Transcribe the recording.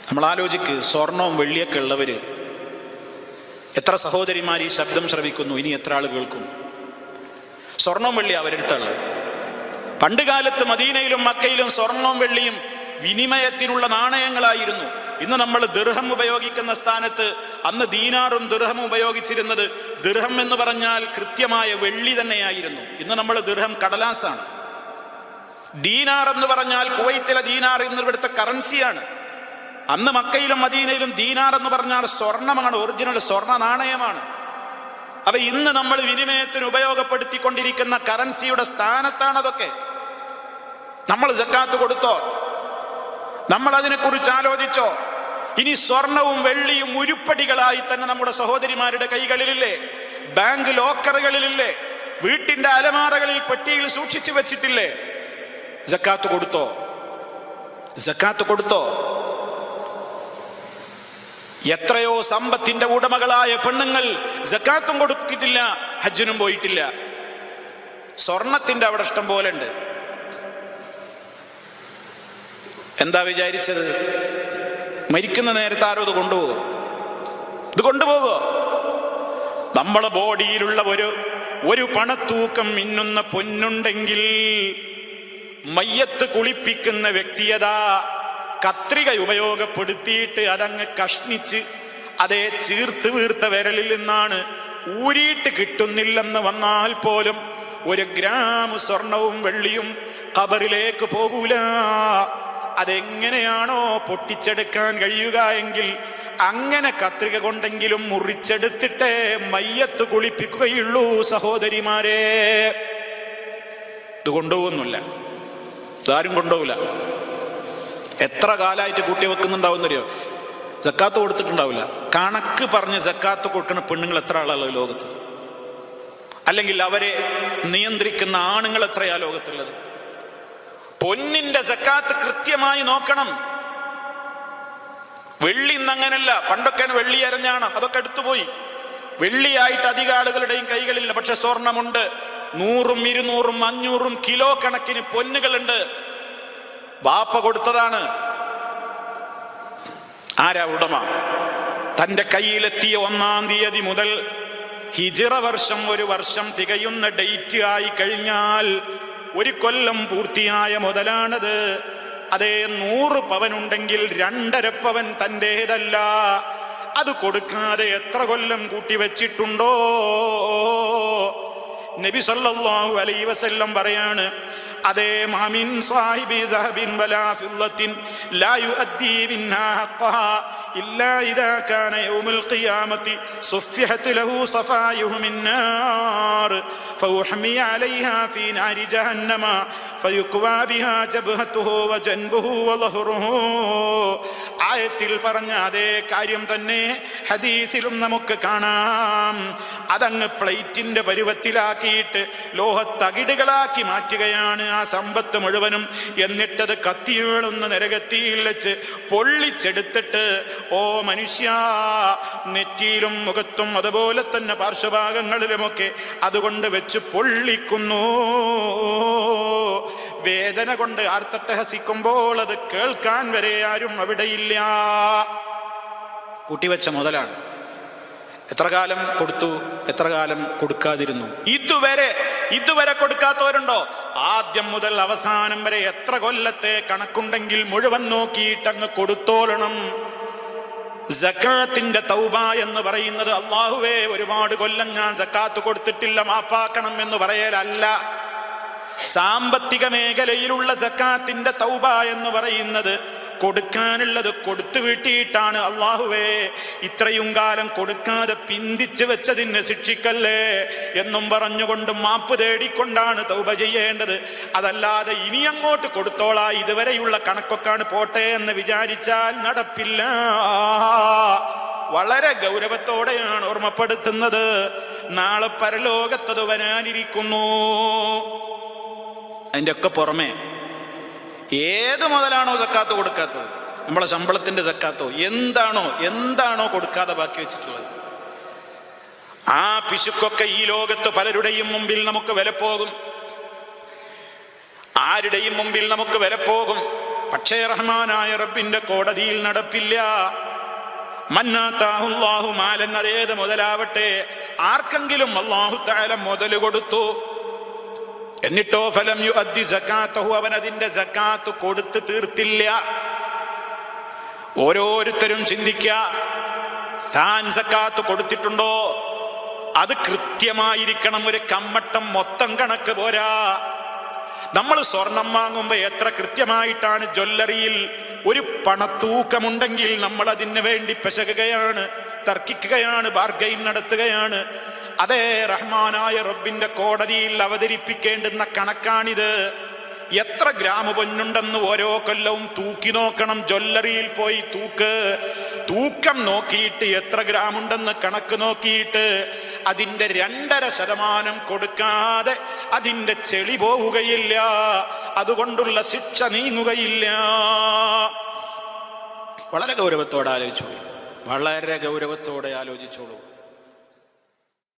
നമ്മൾ ആലോചിക്ക്, സ്വർണവും വെള്ളിയൊക്കെ ഉള്ളവര് എത്ര സഹോദരിമാർ ഈ ശബ്ദം ശ്രവിക്കുന്നു, ഇനി എത്ര ആൾ കേൾക്കും? സ്വർണവും വെള്ളി അവരെടുത്തുള്ളത്. പണ്ട് കാലത്ത് മദീനയിലും മക്കയിലും സ്വർണവും വെള്ളിയും വിനിമയത്തിനുള്ള നാണയങ്ങളായിരുന്നു. ഇന്ന് നമ്മൾ ദിർഹം ഉപയോഗിക്കുന്ന സ്ഥാനത്ത് അന്ന് ദീനാറും ദിർഹം ഉപയോഗിച്ചിരുന്നത്. ദിർഹം എന്ന് പറഞ്ഞാൽ കൃത്യമായ വെള്ളി തന്നെയായിരുന്നു. ഇന്ന് നമ്മൾ ദിർഹം കടലാസാണ്. ദീനാർ എന്ന് പറഞ്ഞാൽ കുവൈത്തിലെ ദീനാർ ഇന്ന് ഇവിടുത്തെ കറൻസിയാണ്. അന്ന് മക്കയിലും മദീനയിലും ദീനാർ എന്ന് പറഞ്ഞാൽ സ്വർണമാണ്, ഒറിജിനൽ സ്വർണ്ണ നാണയമാണ്. അപ്പൊ ഇന്ന് നമ്മൾ വിനിമയത്തിന് ഉപയോഗപ്പെടുത്തിക്കൊണ്ടിരിക്കുന്ന കറൻസിയുടെ സ്ഥാനത്താണ് അതൊക്കെ. നമ്മൾ സക്കാത്ത് കൊടുത്തോ? നമ്മൾ അതിനെക്കുറിച്ച് ആലോചിച്ചോ? ഇനി സ്വർണവും വെള്ളിയും ഉരുപ്പടികളായി തന്നെ നമ്മുടെ സഹോദരിമാരുടെ കൈകളിലില്ലേ? ബാങ്ക് ലോക്കറുകളിലില്ലേ? വീട്ടിന്റെ അലമാറകളിൽ പെട്ടിയിൽ സൂക്ഷിച്ചു വെച്ചിട്ടില്ലേ? സക്കാത്ത് കൊടുത്തോ? സക്കാത്ത് കൊടുത്തോ? എത്രയോ സമ്പത്തിന്റെ ഉടമകളായ പെണ്ണുങ്ങൾ സക്കാത്തും കൊടുത്തിട്ടില്ല, ഹജ്ജിനും പോയിട്ടില്ല. സ്വർണത്തിന്റെ അവിടെ ഇഷ്ടം പോലെ ഉണ്ട്. എന്താ വിചാരിച്ചത്? മരിക്കുന്ന നേരത്തെ ആരോ ഇത് കൊണ്ടുപോകും? ഇത് കൊണ്ടുപോകോ? നമ്മളെ ബോഡിയിലുള്ള ഒരു പണത്തൂക്കം മിന്നുന്ന പൊന്നുണ്ടെങ്കിൽ മയ്യത്ത് കുളിപ്പിക്കുന്ന വ്യക്തിയതാ കത്രിക ഉപയോഗപ്പെടുത്തിയിട്ട് അതങ്ങ് കഷ്ണിച്ച് അതേ ചീർത്ത് വീർത്ത വിരലിൽ നിന്നാണ് ഊരിയിട്ട് കിട്ടുന്നില്ലെന്ന് വന്നാൽ പോലും 1 ഗ്രാം സ്വർണവും വെള്ളിയും ഖബറിലേക്ക് പോകൂല. അതെങ്ങനെയാണോ പൊട്ടിച്ചെടുക്കാൻ കഴിയുക എങ്കിൽ അങ്ങനെ കത്രിക കൊണ്ടെങ്കിലും മുറിച്ചെടുത്തിട്ടേ മയ്യത്ത് കുളിപ്പിക്കുകയുള്ളൂ സഹോദരിമാരെ. ഇത് കൊണ്ടുപോകുന്നില്ല, ഇതാരും കൊണ്ടുപോകില്ല. എത്ര കാലമായിട്ട് കൂട്ടി വെക്കുന്നുണ്ടാവുന്നറിയോ? സക്കാത്ത് കൊടുത്തിട്ടുണ്ടാവില്ല. കണക്ക് പറഞ്ഞ് സക്കാത്ത് കൊടുക്കുന്ന പെണ്ണുങ്ങൾ എത്ര ആളാണ് ലോകത്ത്? അല്ലെങ്കിൽ അവരെ നിയന്ത്രിക്കുന്ന ആണുങ്ങൾ എത്രയാ ലോകത്തുള്ളത്? പൊന്നിന്റെ സക്കാത്ത് കൃത്യമായി നോക്കണം. വെള്ളി ഇന്ന് അങ്ങനല്ല. പണ്ടൊക്കെയാണ് വെള്ളി അരഞ്ഞാണ്, അതൊക്കെ എടുത്തുപോയി. വെള്ളിയായിട്ട് അധിക ആളുകളുടെയും കൈകളില്ല. പക്ഷെ സ്വർണമുണ്ട്. 100ഉം 200ഉം 500ഉം കിലോ കണക്കിന് പൊന്നുകളുണ്ട്. ബാപ്പ കൊടുത്തതാണ്. ആരാ ഉടമ? തന്റെ കയ്യിലെത്തിയ 1-ാം തീയതി മുതൽ ഹിജ്റ വർഷം 1 വർഷം തികയുന്ന ഡേറ്റ് ആയി കഴിഞ്ഞാൽ 1 കൊല്ലം പൂർത്തിയായ മുതലാണത്. അതേ 100 പവനുണ്ടെങ്കിൽ 2.5 പവൻ തൻ്റേതല്ല. അത് കൊടുക്കാതെ എത്ര കൊല്ലം കൂട്ടിവെച്ചിട്ടുണ്ടോ? നബി സല്ലല്ലാഹു അലൈഹി വസല്ലം പറയാണ്, അതേ മാമിൻ സാഹിബി ദഹബിൻ വലാ ഫില്ലത്തിൻ ലാ യുഅദ്ദി മിൻഹാ ഹഖ്ഖഹാ ഇല്ലാ ഇദാ കാന യൗമുൽ ഖിയാമത്തി സുഫിഹത് ലഹു സഫായുഹു മിൻ നാർ ഫഉഹ്മി അലൈഹാ ഫീ നാരി ജഹന്നമ ഫയുക്വാ ബിഹാ ജബ്ഹതുഹു വജൻബുഹു വളഹ്റുഹു. ആയത്തിൽ പറഞ്ഞ അതേ കാര്യം തന്നെ ഹദീസിലും നമുക്ക് കാണാം. അതങ്ങ് പ്ലേറ്റിന്റെ പരുവത്തിലാക്കിയിട്ട് ലോഹത്തകിടുകളാക്കി മാറ്റുകയാണ് ആ സമ്പത്ത് മുഴുവനും. എന്നിട്ടത് കത്തിയേളുന്ന നരകത്തിയിൽ വെച്ച് പൊള്ളിച്ചെടുത്തിട്ട്, ഓ മനുഷ്യ, നെറ്റിയിലും മുഖത്തും അതുപോലെ തന്നെ പാർശ്വഭാഗങ്ങളിലുമൊക്കെ അതുകൊണ്ട് വെച്ച് പൊള്ളിക്കുന്നു. വേദന കൊണ്ട് ആർത്തട്ടഹസിക്കുമ്പോൾ അത് കേൾക്കാൻ വരെ ആരും അവിടെയില്ല. കൂട്ടിവെച്ച മുതലാണ്. എത്ര കാലം കൊടുത്തു, എത്ര കാലം കൊടുക്കാതിരുന്നു? ഇതുവരെ കൊടുക്കാത്തവരുണ്ടോ? ആദ്യം മുതൽ അവസാനം വരെ എത്ര കൊല്ലത്തെ കണക്കുണ്ടെങ്കിൽ മുഴുവൻ നോക്കിയിട്ടങ്ങ് കൊടുത്തോളണം. സക്കാത്തിന്റെ തൗബ എന്ന് പറയുന്നത് അല്ലാഹുവേ ഒരുപാട് കൊല്ലം ഞാൻ സക്കാത്ത് കൊടുത്തിട്ടില്ല, മാപ്പാക്കണം എന്ന് പറയലല്ല. സാമ്പത്തിക മേഖലയിലുള്ള സക്കാത്തിന്റെ തൗബ എന്ന് പറയുന്നത് കൊടുക്കാനുള്ളത് കൊടുത്തു വീട്ടിയിട്ടാണ്. അല്ലാഹുവേ ഇത്രയും കാലം കൊടുക്കാതെ പിന്തിച്ചു വെച്ചതിന് ശിക്ഷിക്കല്ലേ എന്നും പറഞ്ഞുകൊണ്ട് മാപ്പ് തേടിക്കൊണ്ടാണ് തൗബ ചെയ്യേണ്ടത്. അതല്ലാതെ ഇനി അങ്ങോട്ട് കൊടുത്തോളാ, ഇതുവരെയുള്ള കണക്കൊക്കാണ് പോട്ടെ എന്ന് വിചാരിച്ചാൽ നടപ്പില്ല. വളരെ ഗൗരവത്തോടെയാണ് ഓർമ്മപ്പെടുത്തുന്നത്. നാളെ പരലോകത്തത് വരാനിരിക്കുന്നു. അതിൻ്റെ ഒക്കെ പുറമെ ഏത് മുതലാണോ സക്കാത്ത് കൊടുക്കാത്തത്, നമ്മളെ ശമ്പളത്തിന്റെ സക്കാത്തോ എന്താണോ കൊടുക്കാതെ ബാക്കി വെച്ചിട്ടുള്ളത്, ആ പിശുക്കൊക്കെ ഈ ലോകത്ത് പലരുടെയും മുമ്പിൽ നമുക്ക് വില പോകും. ആരുടെയും മുമ്പിൽ നമുക്ക് വില പോകും. പക്ഷേ റഹ്മാനായ റബ്ബിന്റെ കോടതിയിൽ നടപ്പില്ല. മന്നാതാഹുല്ലാഹു മാലൻ, അതേത് മുതലാവട്ടെ, ആർക്കെങ്കിലും അല്ലാഹു തആല മുതൽ കൊടുത്തു, എന്നിട്ടോ ഫലം യുഅദ്ദി സകാത്തഹു, അവൻ അതിന്റെ സകാത്ത് കൊടുത്തു തീർത്തില്ല. ഓരോരുത്തരും ചിന്തിക്കുക, താൻ സകാത്ത് കൊടുത്തിട്ടുണ്ടോ? അത് കൃത്യമായിരിക്കണം. ഒരു കമ്മട്ടം മൊത്തം കണക്ക് പോരാ. നമ്മൾ സ്വർണം വാങ്ങുമ്പോൾ എത്ര കൃത്യമായിട്ടാണ് ജ്വല്ലറിയിൽ ഒരു പണത്തൂക്കമുണ്ടെങ്കിൽ നമ്മൾ അതിന് വേണ്ടി പെശകുകയാണ്, തർക്കിക്കുകയാണ്, ബാർഗൈൻ നടത്തുകയാണ്. അതേ റഹ്മാനായ റബ്ബിന്റെ കോടതിയിൽ അവതരിപ്പിക്കേണ്ടുന്ന കണക്കാണിത്. എത്ര ഗ്രാം പൊന്നുണ്ടെന്ന് ഓരോ കൊല്ലവും തൂക്കി നോക്കണം. ജ്വല്ലറിയിൽ പോയി തൂക്കം നോക്കിയിട്ട് എത്ര ഗ്രാം ഉണ്ടെന്ന് കണക്ക് നോക്കിയിട്ട് അതിൻ്റെ 2.5% കൊടുക്കാതെ അതിൻ്റെ ചെളി പോവുകയില്ല, അതുകൊണ്ടുള്ള ശിക്ഷ നീങ്ങുകയില്ല. വളരെ ഗൗരവത്തോടെ ആലോചിച്ചോളൂ, വളരെ ഗൗരവത്തോടെ ആലോചിച്ചോളൂ.